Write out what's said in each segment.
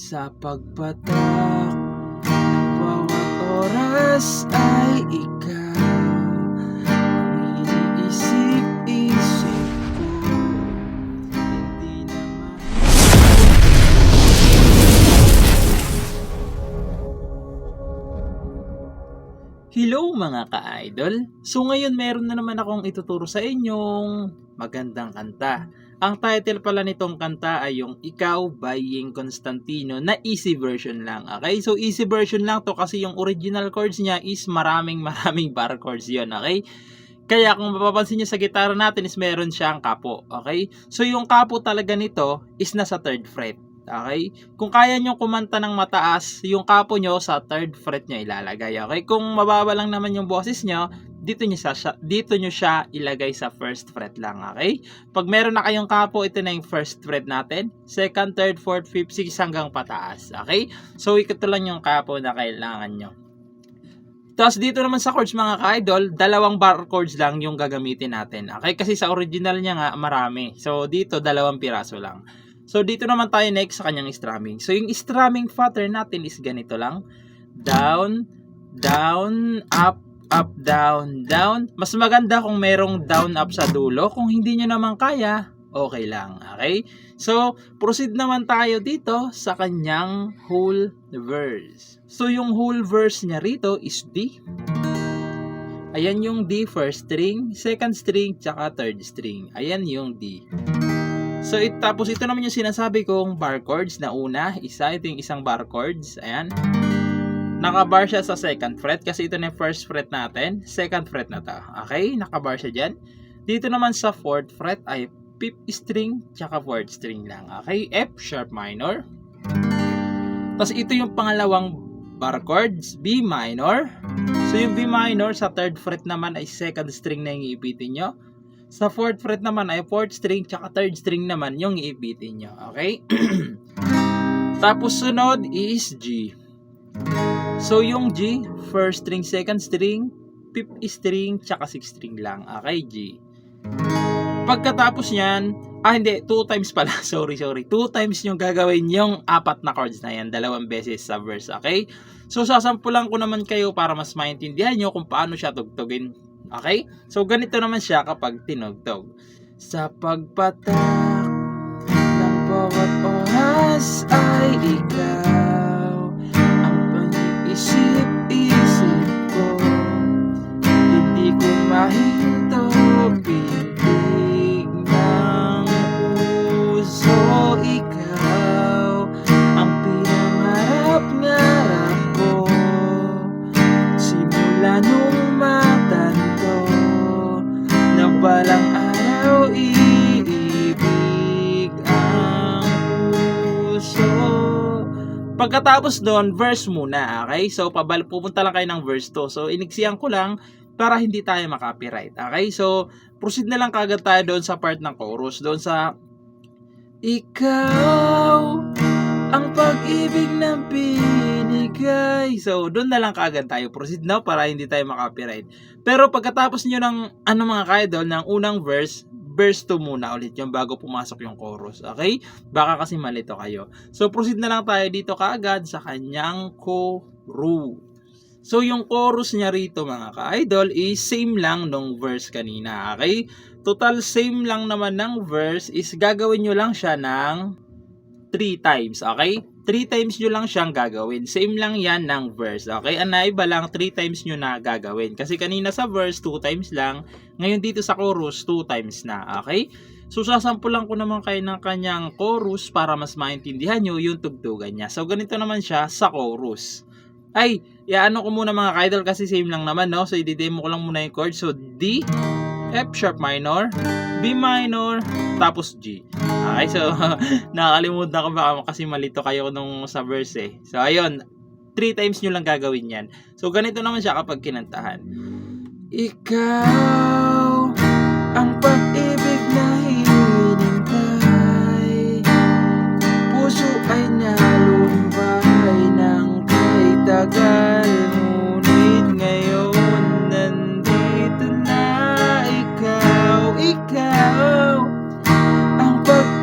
Sa pagpatak ng bawat oras ay ikaw ang iniisip-isip ko. Hindi naman Hello mga ka-idol! So ngayon meron na naman akong ituturo sa inyong magandang kanta. Ang title pala nitong kanta ay yung Ikaw by Ying Constantino na easy version lang. Okay? So easy version lang to kasi yung original chords niya is maraming bar chords yun. Okay? Kaya kung mapapansin nyo sa gitara natin is meron siyang kapo. Okay? So yung kapo talaga nito is nasa 3rd fret. Okay? Kung kaya nyo kumanta ng mataas, yung kapo nyo sa 3rd fret nyo ilalagay. Okay? Kung mababa lang naman yung boses nyo, dito nyo siya ilagay sa 1st fret lang. Okay? Pag meron na kayong kapo, ito na yung 1st fret natin. 2nd, 3rd, 4th, 5th, 6th hanggang pataas. Okay? So ito lang yung kapo na kailangan nyo. Tapos dito naman sa chords mga ka-idol, 2 bar chords lang yung gagamitin natin. Okay? Kasi sa original niya nga marami. So dito 2 piraso lang. So dito naman tayo next sa kanyang strumming. So yung strumming pattern natin is ganito lang. Down, down, up, up, down, down. Mas maganda kung merong down up sa dulo. Kung hindi nyo naman kaya, okay lang. Okay? So, proceed naman tayo dito sa kanyang whole verse. So, yung whole verse niya rito is D. Ayan yung D, 1st string, 2nd string, tsaka 3rd string. Ayan yung D. So, tapos ito naman yung sinasabi kong bar chords na una. Ito yung isang bar chords. Ayan. Nakabar siya sa 2nd fret kasi ito na yung 1st fret natin. 2nd fret na to. Okay? Nakabar siya dyan. Dito naman sa 4th fret ay 5th string tsaka 4th string lang. Okay? F sharp minor. Tapos ito yung pangalawang bar chords. B minor. So yung B minor sa 3rd fret naman ay 2nd string na yung iipitin nyo. Sa 4th fret naman ay 4th string tsaka 3rd string naman yung iipitin nyo. Okay? Tapos sunod is G. So yung G, 1st string, 2nd string, 5th string, tsaka 6th string lang. Okay, G. Pagkatapos niyan, hindi, 2 times pala. Sorry. 2 times yung gagawin yung 4 na chords na yan. 2 beses sa verse. Okay? So sasampulan ko naman kayo para mas maintindihan nyo kung paano siya tugtugin. Okay? So ganito naman siya kapag tinugtog. Sa pagpatak ng bawat oras ay ikaw ang pag-iisip-isip ko. Hindi ko mahinto pintig ng puso. Ikaw ang pinangarap-ngarap ko simula nung matanto na balang araw iibig ang puso. Pagkatapos doon, verse muna, okay? So, pupunta lang kayo ng verse 2. So, iniksiyan ko lang para hindi tayo makapiright, okay? So, proceed na lang kagad tayo doon sa part ng chorus. Doon sa Ikaw ang pag-ibig na binigay. So, doon na lang kagad tayo. Proceed na para hindi tayo makapiright. Pero pagkatapos nyo ng, mga ka-idol, ng unang verse 2 muna ulit yung bago pumasok yung chorus. Okay? Baka kasi malito kayo. So, proceed na lang tayo dito kaagad sa kanyang chorus. So, yung chorus niya rito mga ka-idol is same lang nung verse kanina. Okay? Total same lang naman ng verse is gagawin nyo lang siya ng 3 times. Okay? 3 times nyo lang siyang gagawin. Same lang yan ng verse. Okay? Ang naiba lang 3 times nyo na gagawin. Kasi kanina sa verse 2 times lang. Ngayon dito sa chorus 2 times na. Okay? So sasampulan ko naman kayo ng kanyang chorus para mas maintindihan nyo yung tugtugan niya. So ganito naman siya sa chorus. Ay, iaano ko muna mga ka-idol kasi same lang naman, no? So i-demo ko lang muna yung chord. So D, F sharp minor, B minor, tapos G. Okay, so nakakalimutan ko baka kasi malito kayo nung sa verse eh. So ayun, 3 times nyo lang gagawin yan. So ganito naman siya kapag kinantahan. Ikaw ang pag-ibig na hinintay, puso ay nalumbay ng kay tagal, ngunit ngayon nandito na ikaw ang pag-ibig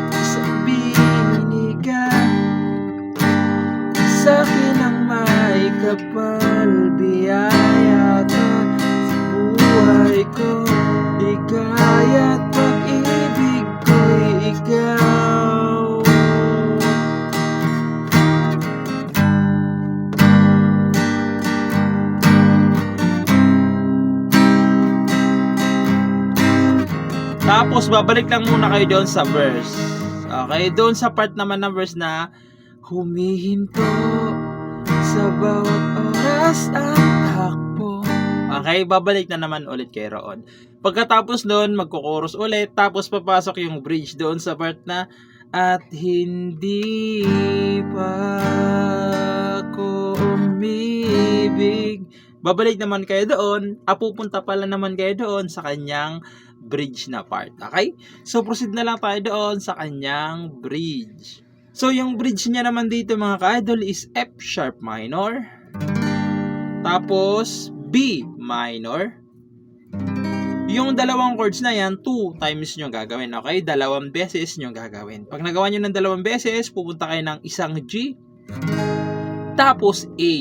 Sa'kin ang may kapal, biyaya ka sa buhay ko. Ligaya't pag-ibig ko'y ikaw. Tapos babalik lang muna kayo doon sa verse. Okay, doon sa part naman ng verse na humihinto sa bawat oras ang takbo. Okay, babalik na naman ulit kay roon. Pagkatapos doon, magko-chorus ulit, tapos papasok yung bridge doon sa part na at hindi pa ako umibig. Babalik naman kayo doon, pupunta pala naman kayo doon sa kanyang bridge na part. Okay? So, proceed na lang tayo doon sa kanyang bridge. So, yung bridge niya naman dito mga ka-idol is F sharp minor. Tapos, B minor. Yung dalawang chords na yan, 2 times nyo gagawin. Okay? 2 beses nyo gagawin. Pag nagawa nyo ng 2 beses, pupunta kayo ng isang G. Tapos, A.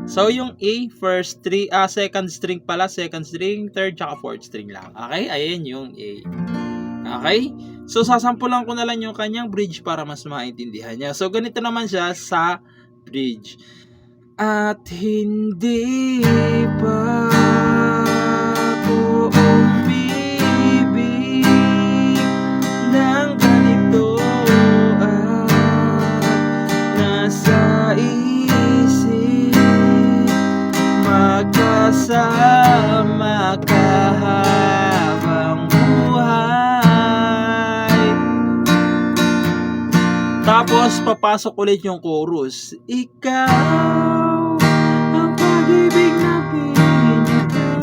So, yung A, second string pala, second string, third, tsaka fourth string lang. Okay? Ayan yung A. Okay? So, sasampulan ko na lang yung kanyang bridge para mas maintindihan niya. So, ganito naman siya sa bridge. At hindi pa ako umibig ng ganito at nasa isip magkasama kahabang buhay. Tapos papasok ulit yung chorus. Ikaw ang pag-ibig na binigay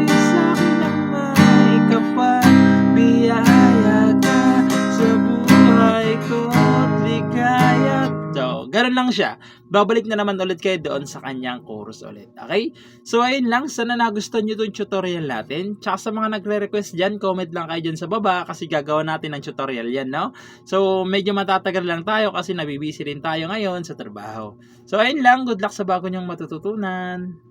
sa'kin ang may kapal, biyaya ka sa buhay ko't ligaya. So, ganun lang siya. Babalik na naman ulit kayo doon sa kanyang chorus ulit. Okay? So, ayun lang. Sana nagustuhan nyo itong tutorial natin. Tsaka sa mga nagre-request dyan, comment lang kayo dyan sa baba kasi gagawa natin ng tutorial yan, no? So, medyo matatagal lang tayo kasi nabibisi rin tayo ngayon sa trabaho. So, ayun lang. Good luck sa bago nyong matututunan.